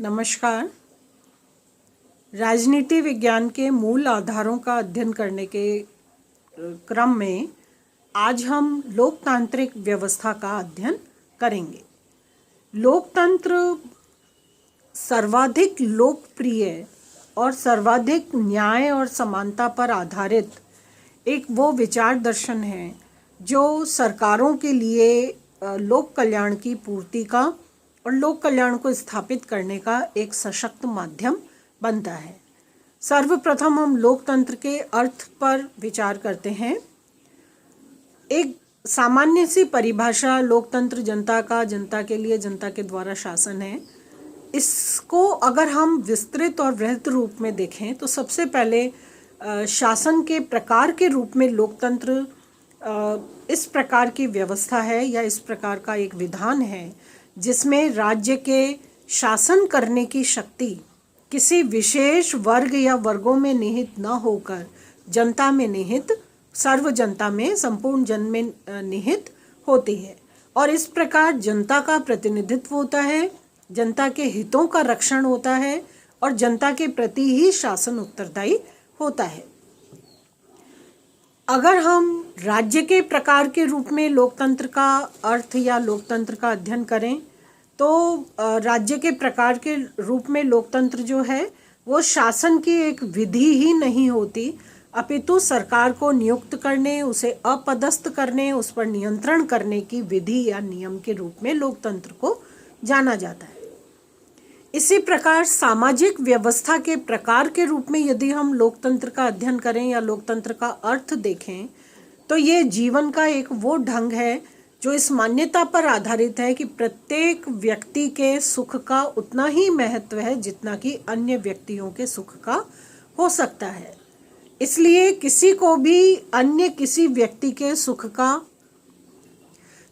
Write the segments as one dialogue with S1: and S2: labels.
S1: नमस्कार। राजनीति विज्ञान के मूल आधारों का अध्ययन करने के क्रम में आज हम लोकतांत्रिक व्यवस्था का अध्ययन करेंगे। लोकतंत्र सर्वाधिक लोकप्रिय और सर्वाधिक न्याय और समानता पर आधारित एक वो विचार दर्शन है जो सरकारों के लिए लोक कल्याण की पूर्ति का और लोक कल्याण को स्थापित करने का एक सशक्त माध्यम बनता है। सर्वप्रथम हम लोकतंत्र के अर्थ पर विचार करते हैं। एक सामान्य सी परिभाषा लोकतंत्र जनता का, जनता के लिए, जनता के द्वारा शासन है। इसको अगर हम विस्तृत और वृहद रूप में देखें तो सबसे पहले शासन के प्रकार के रूप में लोकतंत्र इस प्रकार की व्यवस्था है या इस प्रकार का एक विधान है जिसमें राज्य के शासन करने की शक्ति किसी विशेष वर्ग या वर्गों में निहित न होकर जनता में निहित, सर्व जनता में, संपूर्ण जन में निहित होती है और इस प्रकार जनता का प्रतिनिधित्व होता है, जनता के हितों का रक्षण होता है और जनता के प्रति ही शासन उत्तरदायी होता है। अगर हम राज्य के प्रकार के रूप में लोकतंत्र का अर्थ या लोकतंत्र का अध्ययन करें तो राज्य के प्रकार के रूप में लोकतंत्र जो है वो शासन की एक विधि ही नहीं होती, अपितु सरकार को नियुक्त करने, उसे अपदस्थ करने, उस पर नियंत्रण करने की विधि या नियम के रूप में लोकतंत्र को जाना जाता है। इसी प्रकार सामाजिक व्यवस्था के प्रकार के रूप में यदि हम लोकतंत्र का अध्ययन करें या लोकतंत्र का अर्थ देखें तो ये जीवन का एक वो ढंग है जो इस मान्यता पर आधारित है कि प्रत्येक व्यक्ति के सुख का उतना ही महत्व है जितना कि अन्य व्यक्तियों के सुख का हो सकता है। इसलिए किसी को भी अन्य किसी व्यक्ति के सुख का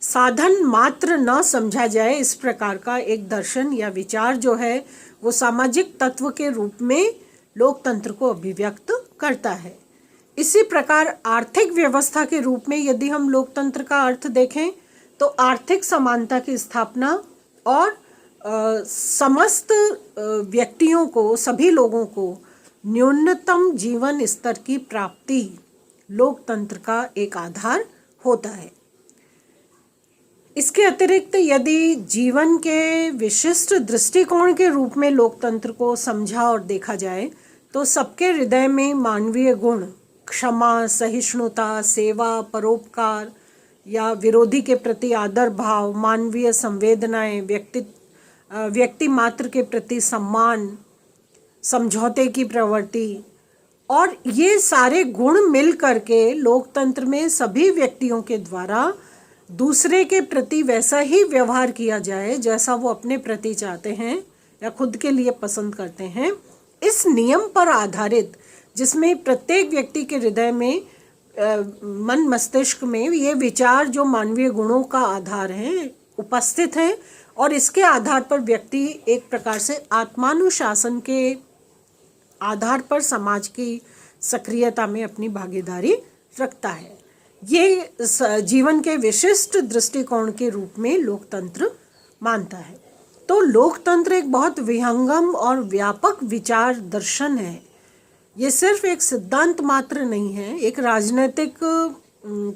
S1: साधन मात्र न समझा जाए, इस प्रकार का एक दर्शन या विचार जो है वो सामाजिक तत्व के रूप में लोकतंत्र को अभिव्यक्त करता है। इसी प्रकार आर्थिक व्यवस्था के रूप में यदि हम लोकतंत्र का अर्थ देखें तो आर्थिक समानता की स्थापना और समस्त व्यक्तियों को, सभी लोगों को न्यूनतम जीवन स्तर की प्राप्ति लोकतंत्र का एक आधार होता है। इसके अतिरिक्त यदि जीवन के विशिष्ट दृष्टिकोण के रूप में लोकतंत्र को समझा और देखा जाए तो सबके हृदय में मानवीय गुण, क्षमा, सहिष्णुता, सेवा, परोपकार या विरोधी के प्रति आदर भाव, मानवीय संवेदनाएं, व्यक्ति मात्र के प्रति सम्मान, समझौते की प्रवृत्ति और ये सारे गुण मिल करके लोकतंत्र में सभी व्यक्तियों के द्वारा दूसरे के प्रति वैसा ही व्यवहार किया जाए जैसा वो अपने प्रति चाहते हैं या खुद के लिए पसंद करते हैं। इस नियम पर आधारित जिसमें प्रत्येक व्यक्ति के हृदय में, मन मस्तिष्क में ये विचार जो मानवीय गुणों का आधार है उपस्थित है और इसके आधार पर व्यक्ति एक प्रकार से आत्मानुशासन के आधार पर समाज की सक्रियता में अपनी भागीदारी रखता है। ये जीवन के विशिष्ट दृष्टिकोण के रूप में लोकतंत्र मानता है। तो लोकतंत्र एक बहुत विहंगम और व्यापक विचार दर्शन है। ये सिर्फ एक सिद्धांत मात्र नहीं है, एक राजनीतिक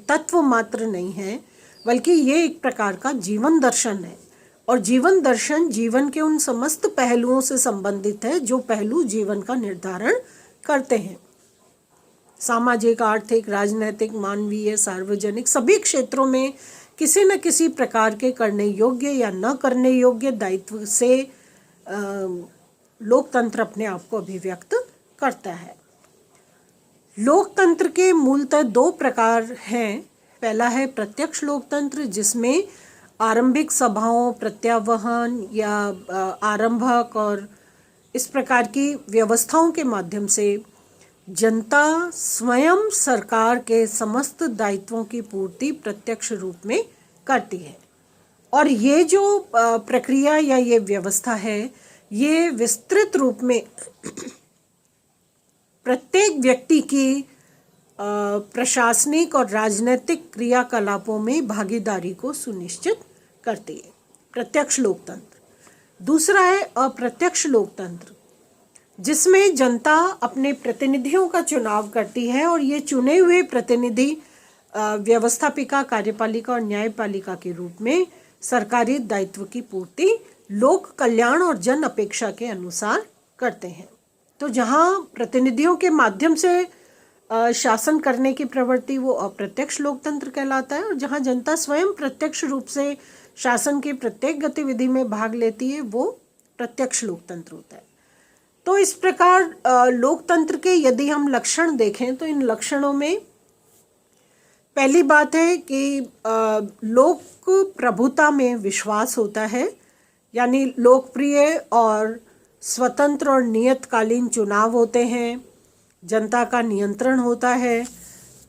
S1: तत्व मात्र नहीं है, बल्कि ये एक प्रकार का जीवन दर्शन है और जीवन दर्शन जीवन के उन समस्त पहलुओं से संबंधित है जो पहलू जीवन का निर्धारण करते हैं। सामाजिक, आर्थिक, राजनीतिक, मानवीय, सार्वजनिक सभी क्षेत्रों में किसी न किसी प्रकार के करने योग्य या न करने योग्य दायित्व से लोकतंत्र अपने आप को अभिव्यक्त करता है। लोकतंत्र के मूलतः दो प्रकार हैं। पहला है प्रत्यक्ष लोकतंत्र जिसमें आरंभिक सभाओं, प्रत्यावहन या आरंभक और इस प्रकार की व्यवस्थाओं के माध्यम से जनता स्वयं सरकार के समस्त दायित्वों की पूर्ति प्रत्यक्ष रूप में करती है और ये जो प्रक्रिया या ये व्यवस्था है ये विस्तृत रूप में प्रत्येक व्यक्ति की प्रशासनिक और राजनीतिक क्रियाकलापों में भागीदारी को सुनिश्चित करती है। प्रत्यक्ष लोकतंत्र दूसरा है अप्रत्यक्ष लोकतंत्र, जिसमें जनता अपने प्रतिनिधियों का चुनाव करती है और ये चुने हुए प्रतिनिधि व्यवस्थापिका, कार्यपालिका और न्यायपालिका के रूप में सरकारी दायित्व की पूर्ति लोक कल्याण और जन अपेक्षा के अनुसार करते हैं। तो जहाँ प्रतिनिधियों के माध्यम से शासन करने की प्रवृत्ति वो अप्रत्यक्ष लोकतंत्र कहलाता है, और जहाँ जनता स्वयं प्रत्यक्ष रूप से शासन की प्रत्येक गतिविधि में भाग लेती है वो प्रत्यक्ष लोकतंत्र होता है। तो इस प्रकार लोकतंत्र के यदि हम लक्षण देखें तो इन लक्षणों में पहली बात है कि लोक प्रभुता में विश्वास होता है, यानी लोकप्रिय और स्वतंत्र और नियतकालीन चुनाव होते हैं, जनता का नियंत्रण होता है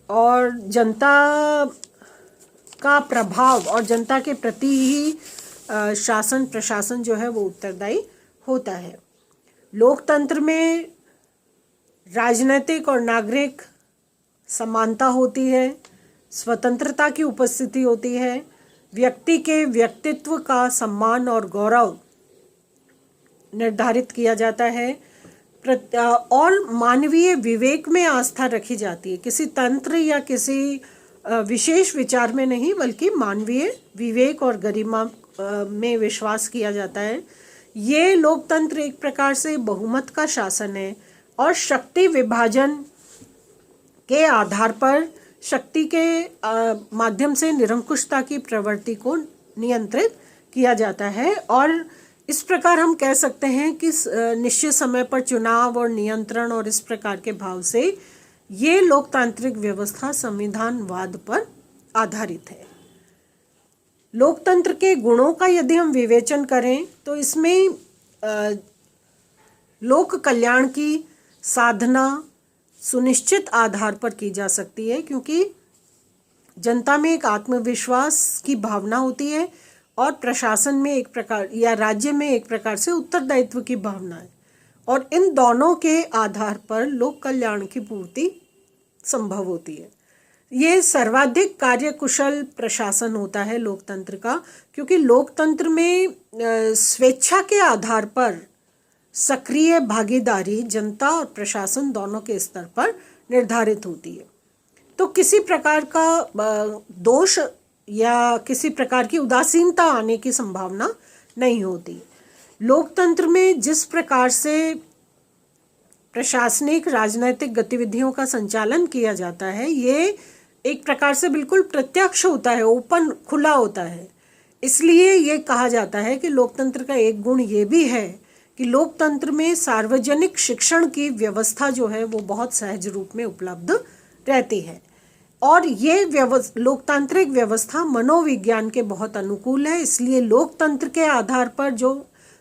S1: और जनता का प्रभाव और जनता के प्रति ही शासन प्रशासन जो है वो उत्तरदायी होता है। लोकतंत्र में राजनीतिक और नागरिक समानता होती है, स्वतंत्रता की उपस्थिति होती है, व्यक्ति के व्यक्तित्व का सम्मान और गौरव निर्धारित किया जाता है और मानवीय विवेक में आस्था रखी जाती है, किसी तंत्र या किसी विशेष विचार में नहीं बल्कि मानवीय विवेक और गरिमा में विश्वास किया जाता है। ये लोकतंत्र एक प्रकार से बहुमत का शासन है और शक्ति विभाजन के आधार पर शक्ति के माध्यम से निरंकुशता की प्रवृत्ति को नियंत्रित किया जाता है। और इस प्रकार हम कह सकते हैं कि निश्चित समय पर चुनाव और नियंत्रण और इस प्रकार के भाव से ये लोकतांत्रिक व्यवस्था संविधानवाद पर आधारित है। लोकतंत्र के गुणों का यदि हम विवेचन करें तो इसमें लोक कल्याण की साधना सुनिश्चित आधार पर की जा सकती है, क्योंकि जनता में एक आत्मविश्वास की भावना होती है और प्रशासन में एक प्रकार या राज्य में एक प्रकार से उत्तरदायित्व की भावना है, और इन दोनों के आधार पर लोक कल्याण की पूर्ति संभव होती है। ये सर्वाधिक कार्यकुशल प्रशासन होता है लोकतंत्र का, क्योंकि लोकतंत्र में स्वेच्छा के आधार पर सक्रिय भागीदारी जनता और प्रशासन दोनों के स्तर पर निर्धारित होती है। तो किसी प्रकार का दोष या किसी प्रकार की उदासीनता आने की संभावना नहीं होती। लोकतंत्र में जिस प्रकार से प्रशासनिक राजनैतिक गतिविधियों का संचालन किया जाता है ये एक प्रकार से बिल्कुल प्रत्यक्ष होता है, ओपन खुला होता है। इसलिए ये कहा जाता है कि लोकतंत्र का एक गुण ये भी है कि लोकतंत्र में सार्वजनिक शिक्षण की व्यवस्था जो है वो बहुत सहज रूप में उपलब्ध रहती है, और ये लोकतांत्रिक व्यवस्था मनोविज्ञान के बहुत अनुकूल है। इसलिए लोकतंत्र के आधार पर जो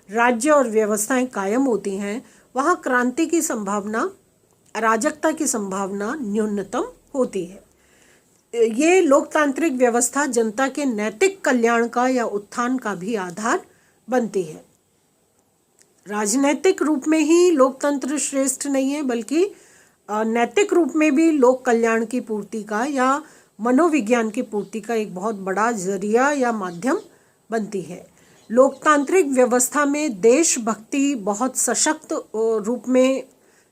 S1: राज्य और व्यवस्थाएं कायम होती हैं वहाँ क्रांति की संभावना, अराजकता की संभावना न्यूनतम होती है। ये लोकतांत्रिक व्यवस्था जनता के नैतिक कल्याण का या उत्थान का भी आधार बनती है। राजनैतिक रूप में ही लोकतंत्र श्रेष्ठ नहीं है, बल्कि नैतिक रूप में भी लोक कल्याण की पूर्ति का या मनोविज्ञान की पूर्ति का एक बहुत बड़ा जरिया या माध्यम बनती है। लोकतांत्रिक व्यवस्था में देशभक्ति बहुत सशक्त रूप में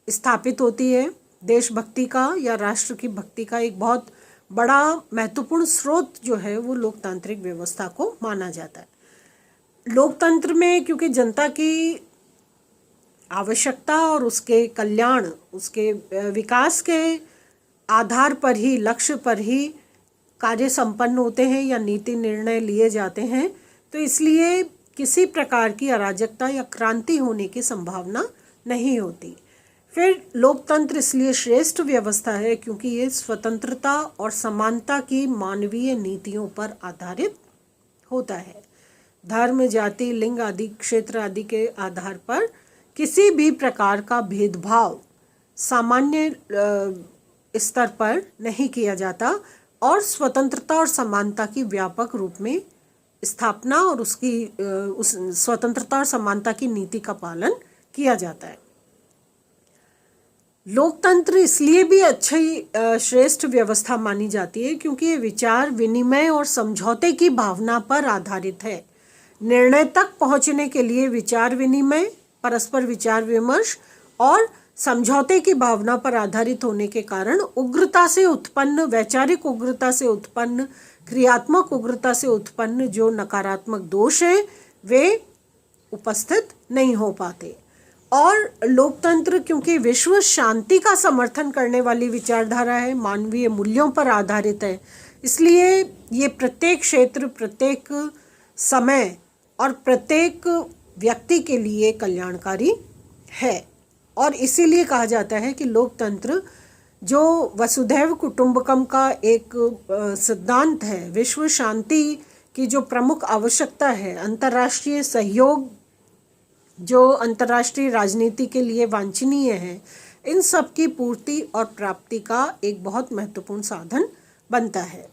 S1: स्थापित होती है। देशभक्ति का या राष्ट्र की भक्ति का एक बहुत बड़ा महत्वपूर्ण स्रोत जो है वो लोकतांत्रिक व्यवस्था को माना जाता है। लोकतंत्र में क्योंकि जनता की आवश्यकता और उसके कल्याण, उसके विकास के आधार पर ही, लक्ष्य पर ही कार्य संपन्न होते हैं या नीति निर्णय लिए जाते हैं, तो इसलिए किसी प्रकार की अराजकता या क्रांति होने की संभावना नहीं होती। फिर लोकतंत्र इसलिए श्रेष्ठ व्यवस्था है क्योंकि ये स्वतंत्रता और समानता की मानवीय नीतियों पर आधारित होता है। धर्म, जाति, लिंग आदि, क्षेत्र आदि के आधार पर किसी भी प्रकार का भेदभाव सामान्य स्तर पर नहीं किया जाता और स्वतंत्रता और समानता की व्यापक रूप में स्थापना और उस स्वतंत्रता और समानता की नीति का पालन किया जाता है। लोकतंत्र इसलिए भी अच्छी श्रेष्ठ व्यवस्था मानी जाती है क्योंकि ये विचार विनिमय और समझौते की भावना पर आधारित है। निर्णय तक पहुंचने के लिए विचार विनिमय, परस्पर विचार विमर्श और समझौते की भावना पर आधारित होने के कारण उग्रता से उत्पन्न, वैचारिक उग्रता से उत्पन्न, क्रियात्मक उग्रता से उत्पन्न जो नकारात्मक दोष है वे उपस्थित नहीं हो पाते। और लोकतंत्र क्योंकि विश्व शांति का समर्थन करने वाली विचारधारा है, मानवीय मूल्यों पर आधारित है, इसलिए ये प्रत्येक क्षेत्र, प्रत्येक समय और प्रत्येक व्यक्ति के लिए कल्याणकारी है। और इसीलिए कहा जाता है कि लोकतंत्र जो वसुधैव कुटुंबकम का एक सिद्धांत है, विश्व शांति की जो प्रमुख आवश्यकता है, अंतर्राष्ट्रीय सहयोग जो अंतर्राष्ट्रीय राजनीति के लिए वांछनीय है, इन सब की पूर्ति और प्राप्ति का एक बहुत महत्वपूर्ण साधन बनता है।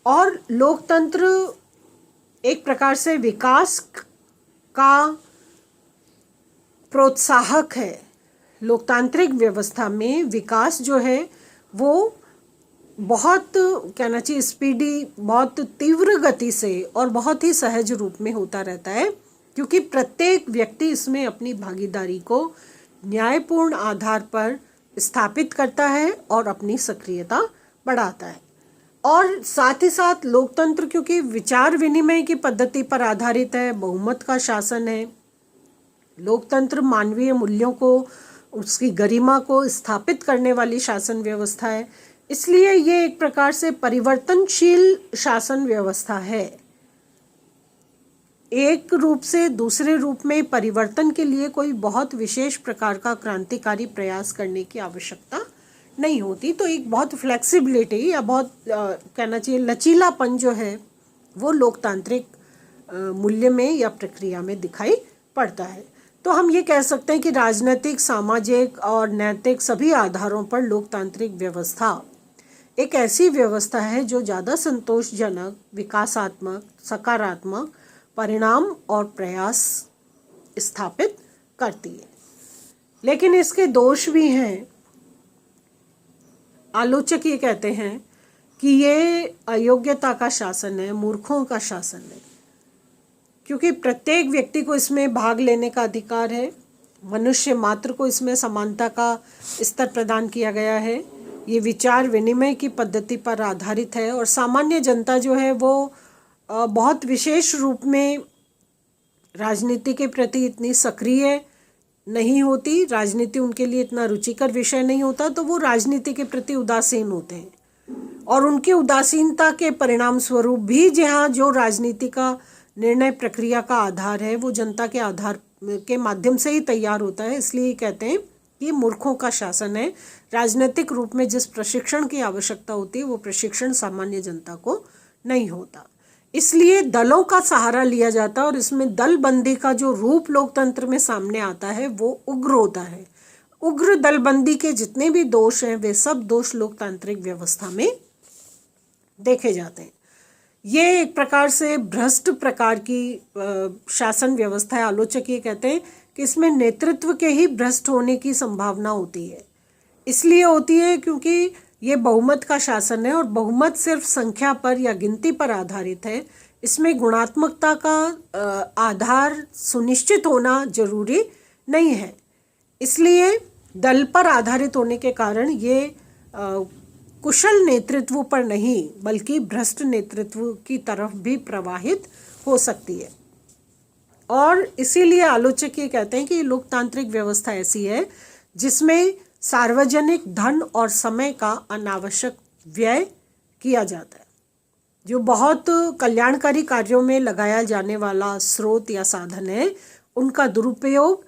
S1: और लोकतंत्र एक प्रकार से विकास का प्रोत्साहक है। लोकतांत्रिक व्यवस्था में विकास जो है वो बहुत, कहना चाहिए, स्पीडी, बहुत तीव्र गति से और बहुत ही सहज रूप में होता रहता है, क्योंकि प्रत्येक व्यक्ति इसमें अपनी भागीदारी को न्यायपूर्ण आधार पर स्थापित करता है और अपनी सक्रियता बढ़ाता है। और साथ ही साथ लोकतंत्र क्योंकि विचार विनिमय की पद्धति पर आधारित है, बहुमत का शासन है, लोकतंत्र मानवीय मूल्यों को, उसकी गरिमा को स्थापित करने वाली शासन व्यवस्था है, इसलिए ये एक प्रकार से परिवर्तनशील शासन व्यवस्था है। एक रूप से दूसरे रूप में परिवर्तन के लिए कोई बहुत विशेष प्रकार का क्रांतिकारी प्रयास करने की आवश्यकता नहीं होती। तो एक बहुत फ्लेक्सिबिलिटी या बहुत कहना चाहिए लचीलापन जो है वो लोकतांत्रिक मूल्य में या प्रक्रिया में दिखाई पड़ता है। तो हम ये कह सकते हैं कि राजनीतिक, सामाजिक और नैतिक सभी आधारों पर लोकतांत्रिक व्यवस्था एक ऐसी व्यवस्था है जो ज़्यादा संतोषजनक, विकासात्मक, सकारात्मक परिणाम और प्रयास स्थापित करती है। लेकिन इसके दोष भी हैं। आलोचक ये कहते हैं कि ये अयोग्यता का शासन है, मूर्खों का शासन है, क्योंकि प्रत्येक व्यक्ति को इसमें भाग लेने का अधिकार है, मनुष्य मात्र को इसमें समानता का स्तर प्रदान किया गया है, ये विचार विनिमय की पद्धति पर आधारित है और सामान्य जनता जो है वो बहुत विशेष रूप में राजनीति के प्रति इतनी सक्रिय नहीं होती, राजनीति उनके लिए इतना रुचिकर विषय नहीं होता, तो वो राजनीति के प्रति उदासीन होते हैं। और उनकी उदासीनता के परिणाम स्वरूप भी जहाँ जो राजनीति का निर्णय प्रक्रिया का आधार है वो जनता के आधार के माध्यम से ही तैयार होता है, इसलिए कहते हैं कि मूर्खों का शासन है। राजनीतिक रूप में जिस प्रशिक्षण की आवश्यकता होती है वो प्रशिक्षण सामान्य जनता को नहीं होता, इसलिए दलों का सहारा लिया जाता है और इसमें दलबंदी का जो रूप लोकतंत्र में सामने आता है वो उग्र होता है। उग्र दलबंदी के जितने भी दोष हैं वे सब दोष लोकतांत्रिक व्यवस्था में देखे जाते हैं। ये एक प्रकार से भ्रष्ट प्रकार की शासन व्यवस्था है। आलोचक ये कहते हैं कि इसमें नेतृत्व के ही भ्रष्ट होने की संभावना होती है। इसलिए होती है क्योंकि ये बहुमत का शासन है और बहुमत सिर्फ संख्या पर या गिनती पर आधारित है, इसमें गुणात्मकता का आधार सुनिश्चित होना जरूरी नहीं है। इसलिए दल पर आधारित होने के कारण ये कुशल नेतृत्व पर नहीं बल्कि भ्रष्ट नेतृत्व की तरफ भी प्रवाहित हो सकती है। और इसीलिए आलोचक ये कहते हैं कि लोकतांत्रिक व्यवस्था ऐसी है जिसमें सार्वजनिक धन और समय का अनावश्यक व्यय किया जाता है। जो बहुत कल्याणकारी कार्यों में लगाया जाने वाला स्रोत या साधन है उनका दुरुपयोग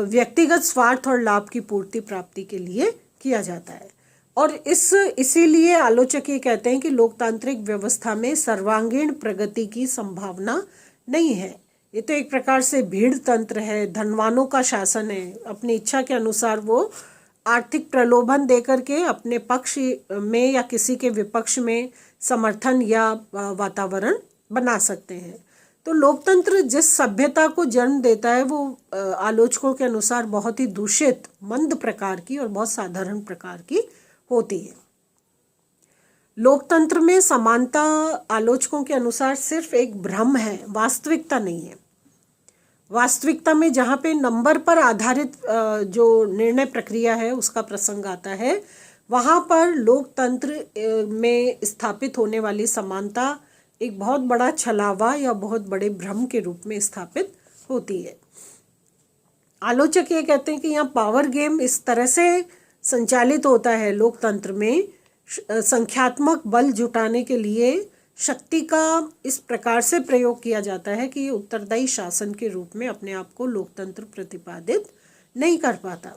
S1: व्यक्तिगत स्वार्थ और लाभ की पूर्ति प्राप्ति के लिए किया जाता है। और इसीलिए आलोचक ये कहते हैं कि लोकतांत्रिक व्यवस्था में सर्वांगीण प्रगति की संभावना नहीं है। ये तो एक प्रकार से भीड़ तंत्र है, धनवानों का शासन है। अपनी इच्छा के अनुसार वो आर्थिक प्रलोभन देकर के अपने पक्ष में या किसी के विपक्ष में समर्थन या वातावरण बना सकते हैं। तो लोकतंत्र जिस सभ्यता को जन्म देता है वो आलोचकों के अनुसार बहुत ही दूषित, मंद प्रकार की और बहुत साधारण प्रकार की होती है। लोकतंत्र में समानता आलोचकों के अनुसार सिर्फ एक भ्रम है, वास्तविकता नहीं है। वास्तविकता में जहाँ पे नंबर पर आधारित जो निर्णय प्रक्रिया है उसका प्रसंग आता है, वहाँ पर लोकतंत्र में स्थापित होने वाली समानता एक बहुत बड़ा छलावा या बहुत बड़े भ्रम के रूप में स्थापित होती है। आलोचक ये कहते हैं कि यहाँ पावर गेम इस तरह से संचालित होता है लोकतंत्र में, संख्यात्मक बल जुटाने के लिए शक्ति का इस प्रकार से प्रयोग किया जाता है कि ये उत्तरदायी शासन के रूप में अपने आप को लोकतंत्र प्रतिपादित नहीं कर पाता।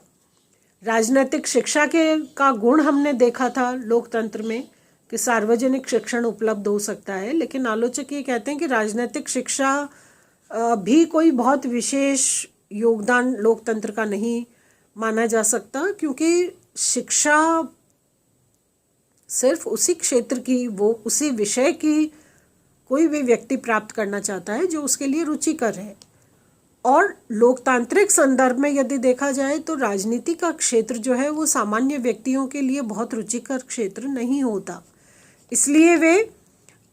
S1: राजनीतिक शिक्षा का गुण हमने देखा था लोकतंत्र में कि सार्वजनिक शिक्षण उपलब्ध हो सकता है, लेकिन आलोचक ये कहते हैं कि राजनीतिक शिक्षा भी कोई बहुत विशेष योगदान लोकतंत्र का नहीं माना जा सकता, क्योंकि शिक्षा सिर्फ उसी क्षेत्र की, वो उसी विषय की कोई भी व्यक्ति प्राप्त करना चाहता है जो उसके लिए रुचिकर है। और लोकतांत्रिक संदर्भ में यदि देखा जाए तो राजनीति का क्षेत्र जो है वो सामान्य व्यक्तियों के लिए बहुत रुचिकर क्षेत्र नहीं होता, इसलिए वे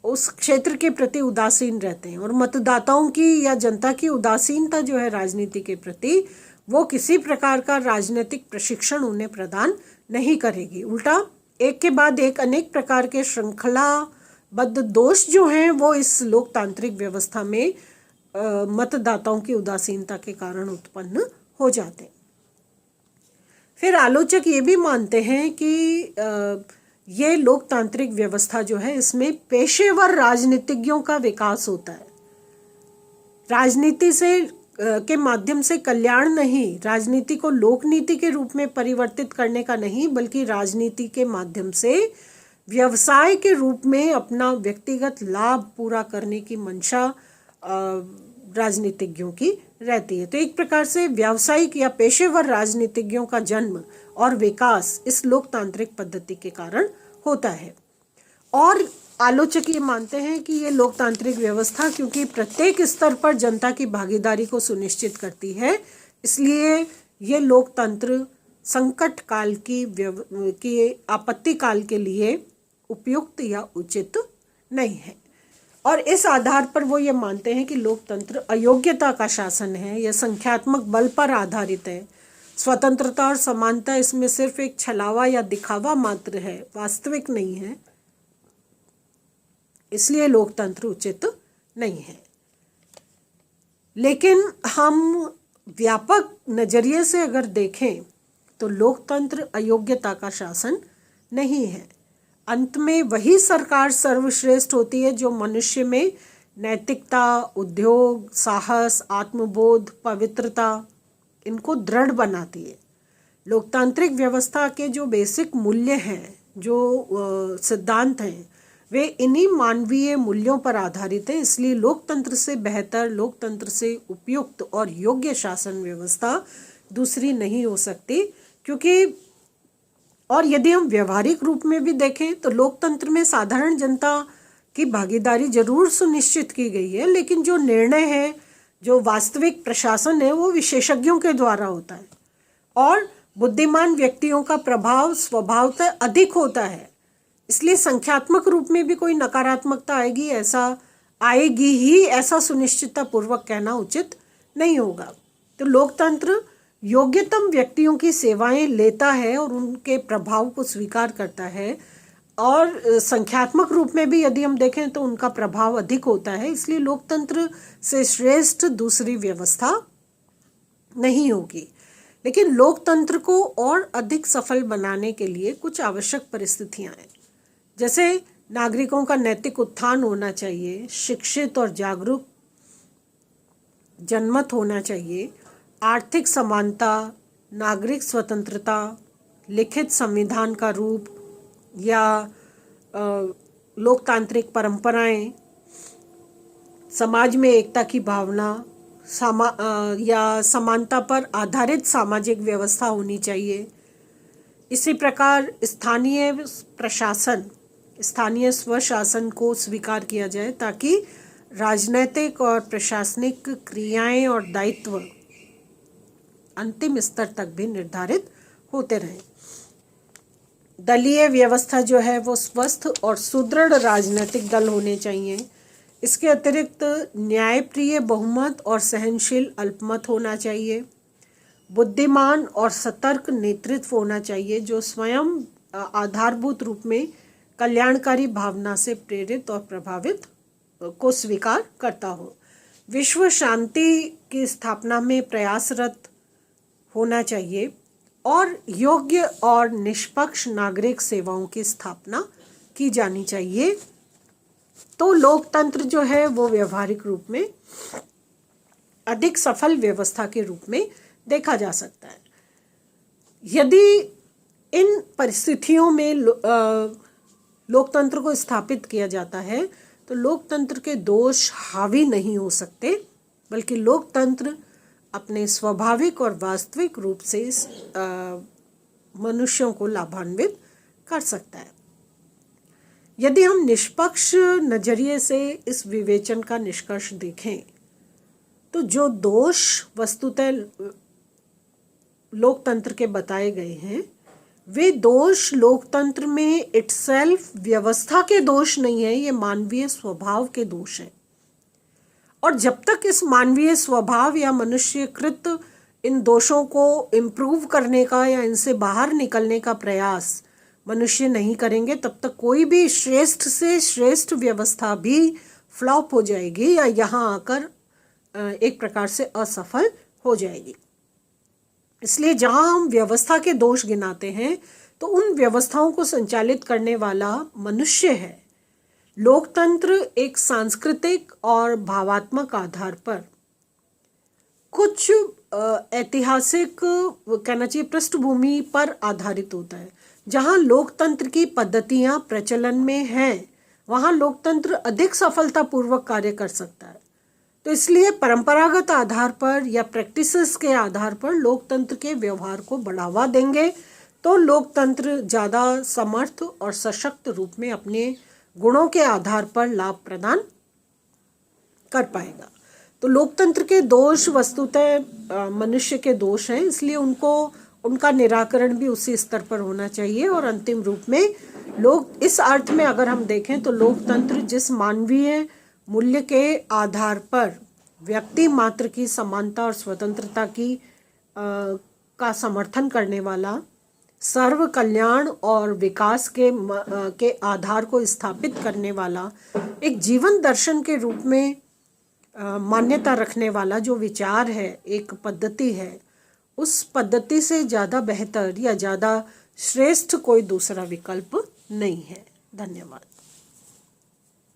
S1: उस क्षेत्र के प्रति उदासीन रहते हैं। और मतदाताओं की या जनता की उदासीनता जो है राजनीति के प्रति, वो किसी प्रकार का राजनीतिक प्रशिक्षण उन्हें प्रदान नहीं करेगी। उल्टा एक के बाद एक अनेक प्रकार के श्रृंखलाबद्ध दोष जो हैं वो इस लोकतांत्रिक व्यवस्था में मतदाताओं की उदासीनता के कारण उत्पन्न हो जाते हैं। फिर आलोचक ये भी मानते हैं कि ये लोकतांत्रिक व्यवस्था जो है इसमें पेशेवर राजनीतिज्ञों का विकास होता है। राजनीति से के माध्यम से कल्याण नहीं, राजनीति को लोकनीति के रूप में परिवर्तित करने का नहीं, बल्कि राजनीति के माध्यम से व्यवसाय के रूप में अपना व्यक्तिगत लाभ पूरा करने की मंशा राजनीतिज्ञों की रहती है। तो एक प्रकार से व्यावसायिक या पेशेवर राजनीतिज्ञों का जन्म और विकास इस लोकतांत्रिक पद्धति के कारण होता है। और आलोचक ये मानते हैं कि ये लोकतांत्रिक व्यवस्था क्योंकि प्रत्येक स्तर पर जनता की भागीदारी को सुनिश्चित करती है, इसलिए ये लोकतंत्र संकट काल की आपत्ति काल के लिए उपयुक्त या उचित नहीं है। और इस आधार पर वो ये मानते हैं कि लोकतंत्र अयोग्यता का शासन है, यह संख्यात्मक बल पर आधारित है, स्वतंत्रता और समानता इसमें सिर्फ एक छलावा या दिखावा मात्र है, वास्तविक नहीं है, इसलिए लोकतंत्र उचित नहीं है। लेकिन हम व्यापक नजरिए से अगर देखें तो लोकतंत्र अयोग्यता का शासन नहीं है। अंत में वही सरकार सर्वश्रेष्ठ होती है जो मनुष्य में नैतिकता, उद्योग, साहस, आत्मबोध, पवित्रता इनको दृढ़ बनाती है। लोकतांत्रिक व्यवस्था के जो बेसिक मूल्य हैं, जो सिद्धांत हैं, वे इन्हीं मानवीय मूल्यों पर आधारित है, इसलिए लोकतंत्र से बेहतर, लोकतंत्र से उपयुक्त और योग्य शासन व्यवस्था दूसरी नहीं हो सकती। क्योंकि और यदि हम व्यवहारिक रूप में भी देखें तो लोकतंत्र में साधारण जनता की भागीदारी जरूर सुनिश्चित की गई है, लेकिन जो निर्णय है, जो वास्तविक प्रशासन है, वो विशेषज्ञों के द्वारा होता है और बुद्धिमान व्यक्तियों का प्रभाव स्वभावतः अधिक होता है। इसलिए संख्यात्मक रूप में भी कोई नकारात्मकता आएगी ही ऐसा सुनिश्चितता पूर्वक कहना उचित नहीं होगा। तो लोकतंत्र योग्यतम व्यक्तियों की सेवाएं लेता है और उनके प्रभाव को स्वीकार करता है, और संख्यात्मक रूप में भी यदि हम देखें तो उनका प्रभाव अधिक होता है, इसलिए लोकतंत्र से श्रेष्ठ दूसरी व्यवस्था नहीं होगी। लेकिन लोकतंत्र को और अधिक सफल बनाने के लिए कुछ आवश्यक परिस्थितियां हैं, जैसे नागरिकों का नैतिक उत्थान होना चाहिए, शिक्षित और जागरूक जनमत होना चाहिए, आर्थिक समानता, नागरिक स्वतंत्रता, लिखित संविधान का रूप या लोकतांत्रिक परंपराएं, समाज में एकता की भावना, या समानता पर आधारित सामाजिक व्यवस्था होनी चाहिए। इसी प्रकार स्थानीय प्रशासन, स्थानीय स्वशासन को स्वीकार किया जाए ताकि राजनैतिक और प्रशासनिक क्रियाएं और दायित्व अंतिम स्तर तक भी निर्धारित होते रहें। दलीय व्यवस्था जो है वो स्वस्थ और सुदृढ़ राजनीतिक दल होने चाहिए। इसके अतिरिक्त न्यायप्रिय बहुमत और सहनशील अल्पमत होना चाहिए। बुद्धिमान और सतर्क नेतृत्व होना चाहिए जो स्वयं आधारभूत रूप में कल्याणकारी भावना से प्रेरित और प्रभावित को स्वीकार करता हो। विश्व शांति की स्थापना में प्रयासरत होना चाहिए और योग्य और निष्पक्ष नागरिक सेवाओं की स्थापना की जानी चाहिए। तो लोकतंत्र जो है वो व्यवहारिक रूप में अधिक सफल व्यवस्था के रूप में देखा जा सकता है। यदि इन परिस्थितियों में लोकतंत्र को स्थापित किया जाता है तो लोकतंत्र के दोष हावी नहीं हो सकते, बल्कि लोकतंत्र अपने स्वाभाविक और वास्तविक रूप से मनुष्यों को लाभान्वित कर सकता है। यदि हम निष्पक्ष नजरिए से इस विवेचन का निष्कर्ष देखें तो जो दोष वस्तुतः लोकतंत्र के बताए गए हैं वे दोष लोकतंत्र में इटसेल्फ व्यवस्था के दोष नहीं है, ये मानवीय स्वभाव के दोष हैं। और जब तक इस मानवीय स्वभाव या मनुष्यकृत इन दोषों को इम्प्रूव करने का या इनसे बाहर निकलने का प्रयास मनुष्य नहीं करेंगे, तब तक कोई भी श्रेष्ठ से श्रेष्ठ व्यवस्था भी फ्लॉप हो जाएगी या यहाँ आकर एक प्रकार से असफल हो जाएगी। इसलिए जहाँ हम व्यवस्था के दोष गिनाते हैं तो उन व्यवस्थाओं को संचालित करने वाला मनुष्य है। लोकतंत्र एक सांस्कृतिक और भावात्मक आधार पर कुछ ऐतिहासिक कहना चाहिए पृष्ठभूमि पर आधारित होता है। जहाँ लोकतंत्र की पद्धतियाँ प्रचलन में हैं वहाँ लोकतंत्र अधिक सफलतापूर्वक कार्य कर सकता है। तो इसलिए परंपरागत आधार पर या प्रैक्टिसेस के आधार पर लोकतंत्र के व्यवहार को बढ़ावा देंगे तो लोकतंत्र ज़्यादा समर्थ और सशक्त रूप में अपने गुणों के आधार पर लाभ प्रदान कर पाएगा। तो लोकतंत्र के दोष वस्तुतः मनुष्य के दोष हैं, इसलिए उनका निराकरण भी उसी स्तर पर होना चाहिए। और अंतिम रूप में लोग इस अर्थ में अगर हम देखें तो लोकतंत्र जिस मानवीय मूल्य के आधार पर व्यक्ति मात्र की समानता और स्वतंत्रता का समर्थन करने वाला, सर्व कल्याण और विकास के आधार को स्थापित करने वाला, एक जीवन दर्शन के रूप में मान्यता रखने वाला जो विचार है, एक पद्धति है, उस पद्धति से ज़्यादा बेहतर या ज़्यादा श्रेष्ठ कोई दूसरा विकल्प नहीं है। धन्यवाद।